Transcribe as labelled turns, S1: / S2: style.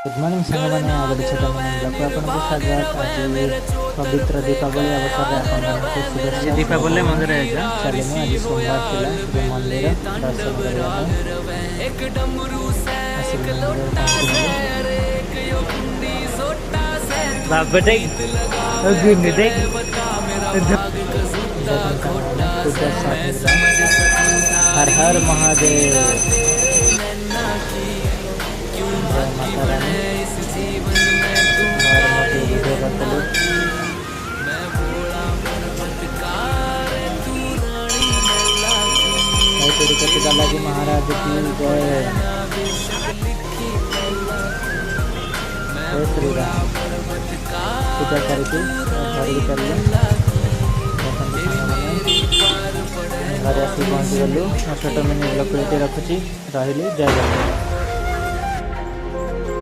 S1: Good morning सांग मैंने आगे छोटा मैंने आपको स्वागत आज पवित्र दीपावली अवसर में आपको शुभेच्छा
S2: दीपावली मंदिर है जा
S1: चलिए आज सोमवार थिला टिके मंदिर दर्शन करबा आसिक मंदिर
S2: बाबा देख अग्नि देख
S1: पूजा हर हर महादेव जय माता रानी तिरुपति बालाजी महाराज की जय। जय श्री राम। पूजा करके घर भी कर घर आसी पहुँची गलु छोट मिनी ब्लॉग रखुची रही जय जगन्नाथ।